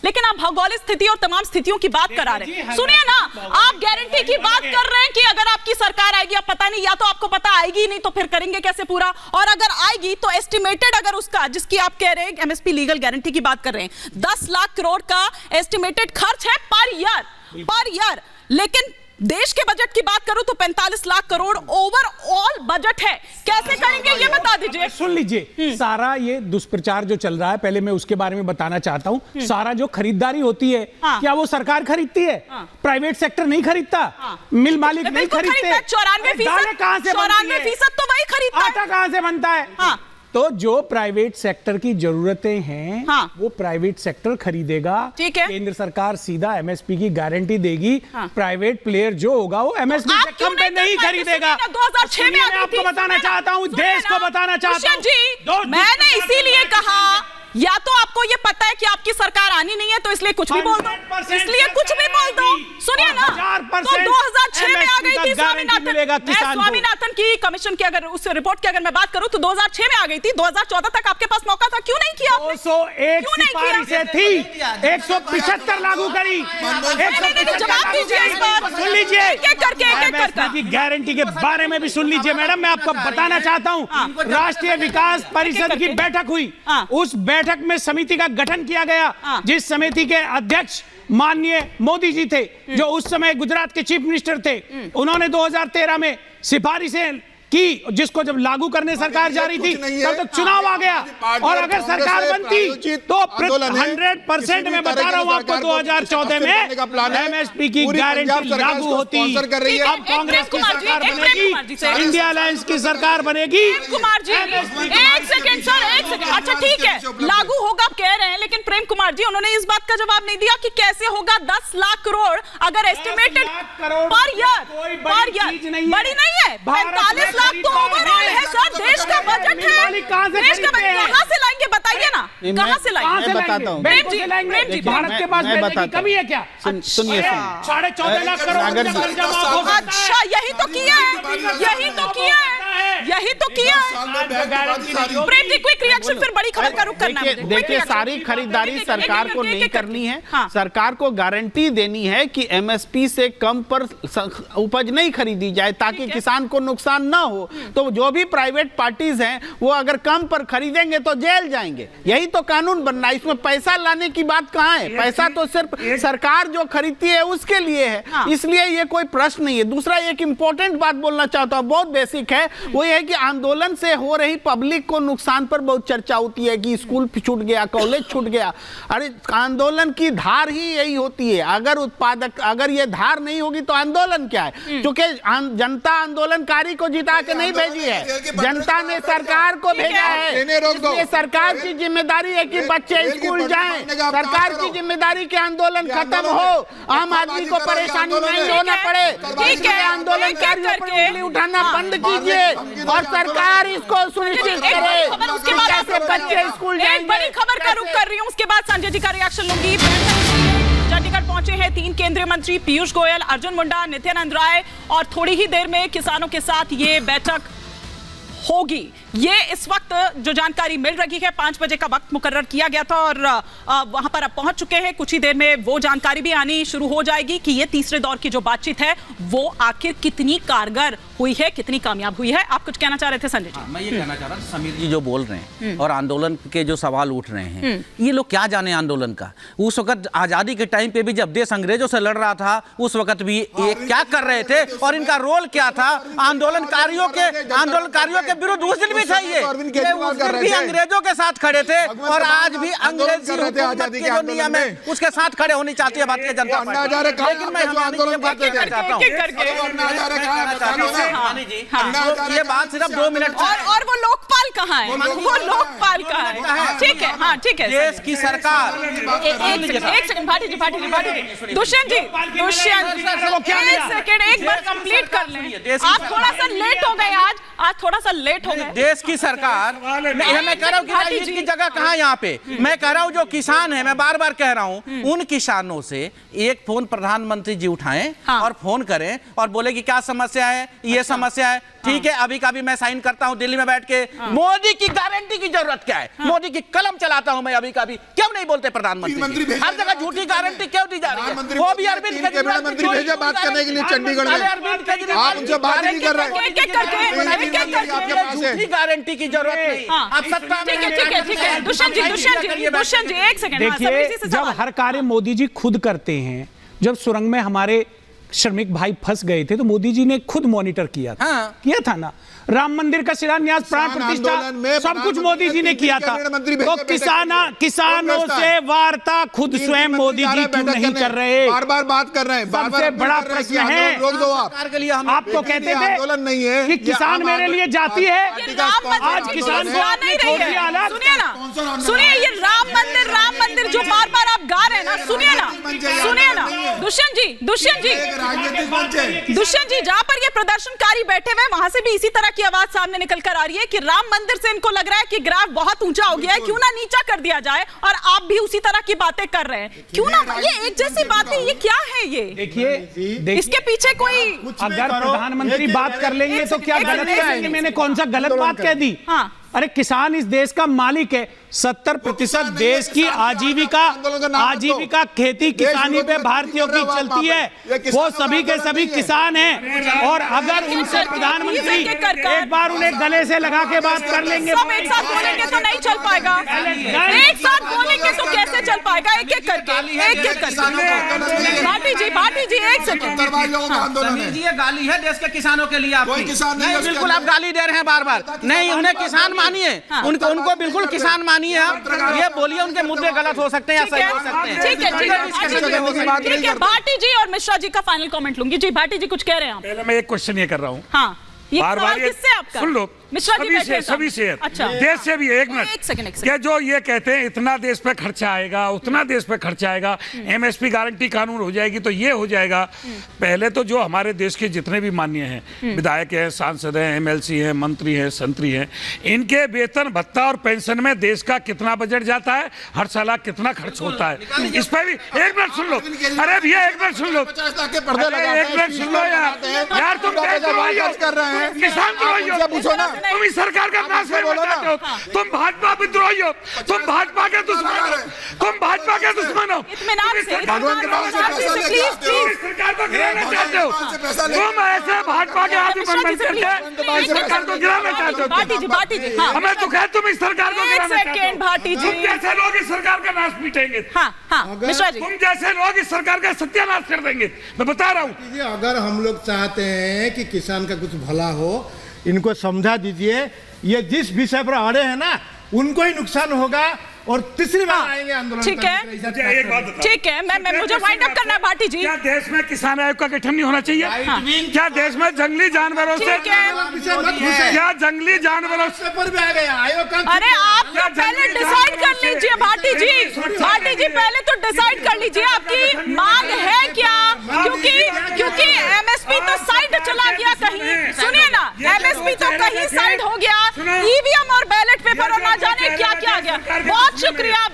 लेकिन आप भौगोलिक स्थिति और तमाम स्थितियों की बात करा रहे हैं। सुनिए ना, आप गारंटी की बात कर रहे हैं कि अगर आपकी सरकार आएगी, अब पता नहीं, या तो आपको पता आएगी नहीं तो फिर करेंगे कैसे पूरा, और अगर आएगी तो एस्टिमेटेड अगर उसका, जिसकी आप कह रहे हैं एमएसपी लीगल गारंटी की बात कर रहे हैं, 10 लाख करोड़ का एस्टिमेटेड खर्च है पर ईयर। लेकिन देश के बजट की बात करूं तो 45 लाख करोड़ ओवरऑल बजट है। कैसे करेंगे ये बता दीजिए। सुन लीजिए, सारा ये दुष्प्रचार जो चल रहा है, पहले मैं उसके बारे में बताना चाहता हूं। सारा जो खरीदारी होती है, क्या वो सरकार खरीदती है? प्राइवेट सेक्टर नहीं खरीदता, मिल मालिक नहीं खरीदते। 94% कहां से 94% तो वही खरीदता है। आटा कहां से बनता है? तो जो प्राइवेट सेक्टर की जरूरतें हैं, वो प्राइवेट सेक्टर खरीदेगा। ठीक है। केंद्र सरकार सीधा एमएसपी की गारंटी देगी। प्राइवेट प्लेयर जो होगा वो एमएसपी से कम पे नहीं खरीदेगा। 2006 में आपको बताना चाहता हूँ, देश को बताना चाहता हूँ, मैंने इसीलिए कहा, या तो आपको ये पता है कि आपकी सरकार आनी नहीं है तो इसलिए कुछ भी बोल दो, इसलिए कुछ भी बोल दो। सुनिए ना, तो 2006 में आ गई थी स्वामीनाथन की कमीशन की, अगर उस रिपोर्ट की अगर मैं बात करूं तो 2006 में आ गई थी। 2014 तक आपके पास मौका था, क्यों नहीं किया? 201 सिफारिशें थी, 175 लागू करी। जवाब दीजिए इस पर। सुन लीजिए, करके गारंटी के बारे में भी सुन लीजिए मैडम, मैं आपको बताना चाहता हूँ। राष्ट्रीय विकास परिषद की बैठक हुई, उस बैठक में समिति का गठन किया गया, जिस समिति के अध्यक्ष माननीय मोदी जी थे, जो उस समय गुजरात के चीफ मिनिस्टर थे। उन्होंने 2013 में सिफारिशें की, जिसको जब लागू करने सरकार जा रही थी तब तक चुनाव आ गया, और अगर सरकार बनती तो 100% मैं बता रहा हूं आपको, 2014 में एमएसपी की गारंटी लागू होती। अब कांग्रेस की सरकार बनेगी, इंडिया अलायंस की सरकार बनेगी। कुमार जी, एक सेकंड सर, एक सेकंड। अच्छा ठीक है, लागू होगा आप कह रहे हैं, लेकिन प्रेम कुमार जी उन्होंने इस बात का जवाब नहीं दिया कि कैसे होगा 10 लाख करोड़ अगर एस्टिमेटेड पर ईयर बड़ी नहीं है। 45 लाख तो ओवरऑल है सर, देश का बजट है। देश का बजट कहां से लाएंगे बताइए ना, कहां से लाएंगे? मैं बताता हूं। प्रेम जी, भारत के पास पैसे की कमी है क्या? सुनिए, 14.5 लाख करोड़। अच्छा, यही तो किया है, यही तो किया है। प्रेम जी, क्विक रिएक्शन, फिर बड़ी खबर का रुख करना है। देखिए, सारी खरीदारी सरकार को नहीं करनी है। सरकार को गारंटी देनी है कि एमएसपी से कम पर उपज नहीं खरीदी जाए, ताकि किसान को नुकसान ना हो। तो जो भी प्राइवेट पार्टीज हैं, वो अगर कम पर खरीदेंगे तो जेल जाएंगे। यही तो कानून बनना है। इसमें पैसा लाने की बात कहां है? पैसा तो सिर्फ सरकार जो खरीदती है उसके लिए है, इसलिए ये कोई प्रश्न नहीं है। दूसरा, एक इंपॉर्टेंट बात बोलना चाहता हूं, बहुत बेसिक है, वो ये है कि आंदोलन से हो रही पब्लिक को नुकसान पर बहुत चर्चा होती है कि स्कूल छूट गया, कॉलेज छूट गया। अरे, आंदोलन की धार ही यही होती है। अगर ये धार नहीं होगी तो आंदोलन क्या है? क्योंकि जनता आंदोलनकारी को जिता के नहीं भेजी है, जनता ने सरकार को भेजा है। इसलिए सरकार की जिम्मेदारी है कि बच्चे स्कूल जाएं, सरकार की जिम्मेदारी के आंदोलन खत्म हो, आम आदमी को परेशानी नहीं होना पड़े। इसलिए आंदोलनकारियों पर उंगली उठाना बंद कीजिए और सरकार इसको सुनिश्चित करे कि कैसे बच्चे स्कूल जाएंगे। एक बड़ी खबर का रुख कर रही हूं, उसके बाद संजय जी का रिएक्शन लूंगी। चंडीगढ़ पहुंचे हैं 3 केंद्रीय मंत्री, पीयूष गोयल, अर्जुन मुंडा, नित्यानंद राय, और थोड़ी ही देर में किसानों के साथ ये बैठक होगी। ये इस वक्त जो जानकारी मिल रही है, 5 बजे का वक्त मुकर्रर किया गया था और वहां पर अब पहुंच चुके हैं। कुछ ही देर में वो जानकारी भी आनी शुरू हो जाएगी कि ये तीसरे दौर की जो बातचीत है वो आखिर कितनी कारगर हुई है, कितनी कामयाब हुई है। आप कुछ कहना चाह रहे थे संजय जी? मैं ये कहना चाह रहा था, समीर जी जो बोल रहे हैं और आंदोलन के जो सवाल उठ रहे हैं, ये लोग क्या जाने आंदोलन का। उस वक्त आजादी के टाइम पे भी जब देश अंग्रेजों से लड़ रहा था, उस वक्त भी ये क्या कर रहे थे और इनका रोल क्या था? आंदोलनकारियों के विरुद्ध उस दिन भी था, ये भी अंग्रेजों के साथ खड़े थे और आज भी अंग्रेजी हुकूमत के जो नियम है उसके साथ खड़े होनी चाहती है भारतीय जनता पार्टी। लेकिन मैं ये बात सिर्फ 2 मिनट और वो लोकपाल कहाँ है? वो लोकपाल कहाँ है? ठीक है, हाँ ठीक है। देश की सरकार, एक सेकंड भाटी जी, दुष्यंत जी, एक सेकंड, एक बार कंप्लीट कर लें। आप थोड़ा सा लेट हो गए आज थोड़ा सा लेट हो गए। देश की सरकार, मैं कह रहा हूँ कि राजनीति की जगह कहाँ यहाँ पे। मैं कह रहा हूँ जो किसान है, मैं बार बार कह रहा हूँ, उन किसानों से एक फोन प्रधानमंत्री जी उठाएं और फोन करें और बोले कि क्या समस्या है, ये समस्या है, ठीक है अभी का भी मैं साइन करता हूं दिल्ली में बैठ के। मोदी की गारंटी की जरूरत क्या है? मोदी की कलम चलाता हूं मैं अभी का भी, क्यों नहीं बोलते प्रधानमंत्री? हर जगह झूठी गारंटी क्यों दी जा रही है? वो भी अरविंद केजरीवाल मंत्री भेजा बात करने के लिए चंडीगढ़ में, आप उनसे बात नहीं कर रहे। झूठी गारंटी की जरूरत नहीं। आप सत्ता में ठीक है दुष्यंत जी एक सेकंड। देखिए, जब हर कार्य मोदी जी खुद करते हैं, जब सुरंग में हमारे श्रमिक भाई फंस गए थे तो मोदी जी ने खुद मॉनिटर किया था। किया था ना, राम मंदिर का शिलान्यास, प्राण प्रतिष्ठा, सब कुछ मोदी जी ने किया था। तो किसानों से वार्ता खुद स्वयं मोदी जी क्यों नहीं कर रहे? बार बार बात कर रहे हैं। सबसे बड़ा प्रश्न है, रोक दो आप तो कहते थे आंदोलन नहीं है कि किसान मेरे लिए जाती है, आज किसान को नहीं रही है। सुनिए ना, सुनिए ये राम मंदिर जो बार बार आप गा रहे हैं ना, सुनिए ना दुष्यंत जी जहां पर ये प्रदर्शनकारी बैठे हुए वहां से भी इसी तरह की आवाज सामने निकल कर आ रही है कि राम मंदिर से इनको लग रहा है कि ग्राफ बहुत ऊंचा हो गया है, क्यों ना नीचा कर दिया जाए, और आप भी उसी तरह की बातें कर रहे हैं। क्यों ना ये एक जैसी बातें, ये क्या है? ये देखिए इसके पीछे कोई, अगर प्रधानमंत्री बात कर लेंगे तो क्या गलत कहेंगे? मैंने कौन सा गलत बात कह दी? अरे किसान इस देश का मालिक है। 70% देश की आजीविका खेती किसानी पे भारतीयों की चलती है। वो सभी के सभी किसान हैं, और अगर उनसे प्रधानमंत्री एक बार उन्हें गले से लगा के बात कर लेंगे, सब एक साथ बोलेंगे तो नहीं चल पाएगा। एक साथ बोलेंगे तो कैसे चल पाएगा? एक एक करके भाटी जी एक सेकंड। ये गाली है देश के किसानों के लिए आपकी? बिल्कुल आप गाली दे रहे हैं बार बार। नहीं, उन्हें किसान मानिए, उनको बिल्कुल किसान मानिए। आप ये बोलिए उनके मुद्दे गलत हो सकते हैं या सही हो सकते हैं। ठीक है भाटी जी और मिश्रा जी का फाइनल कमेंट लूंगी। जी भाटी जी कुछ कह रहे हैं आप? पहले मैं एक क्वेश्चन ये कर रहा हूँ, हाँ ये बार-बार किससे आपका? सुन लो, सभी से अच्छा देश से भी एक सेकंड क्या जो ये कहते हैं इतना देश पे खर्चा आएगा, उतना देश पे खर्चा आएगा, एमएसपी गारंटी कानून हो जाएगी तो ये हो जाएगा। पहले तो जो हमारे देश के जितने भी माननीय हैं, विधायक हैं, सांसद हैं, एमएलसी हैं, मंत्री हैं, संतरी हैं, इनके वेतन भत्ता और पेंशन में देश का कितना बजट जाता है, हर साल कितना खर्च होता है, इस पर भी एक मिनट सुन लो। अरे भैया एक मिनट सुन लो, एक मिनट सुन लो यार तुम कर रहे हैं, किसान पूछो ना। तुम इस सरकार का नाश करना चाहते हो, तुम भाजपा विद्रोही हो, तुम भाजपा के दुश्मन हो, तुम भाजपा के दुश्मन हो, भगवान के नाम से पैसा लेके आते हो, सरकार को गिराना चाहते हो, तुम ऐसे भाजपा के आदमी बन करके सरकार को गिराना चाहते हो। भाटी जी हमें दुख है तुम इस सरकार को गिराना चाहते हो। भाटी जी तुम जैसे लोग इस सरकार का नाश पीटेंगे, तुम जैसे लोग इस सरकार का सत्यानाश कर देंगे, मैं बता रहा हूँ। अगर हम लोग चाहते हैं कि किसान का कुछ भला हो, इनको समझा दीजिए, ये जिस विषय पर अड़े हैं ना उनको ही नुकसान होगा, और तीसरी बार आएंगे आंदोलन। ठीक है, एक बात बताओ, ठीक है, मैं मुझे वाइंड अप करना है भाटी जी। क्या देश में किसान आयोग का गठन नहीं होना चाहिए? क्या देश में जंगली जानवरों से, क्या जंगली जानवरों से पर भी आ गया आयोग का? अरे आप पहले डिसाइड कर लीजिए भाटी जी पहले तो डिसाइड कर लीजिए आपकी मांग है क्या, क्योंकि एमएसपी तो साइड चला गया कहीं। सुनिए ना, एमएसपी तो कहीं साइड हो गया, ईवीएम और बैलेट पेपर और ना जाने क्या क्या आ गया। बहुत शुक्रिया।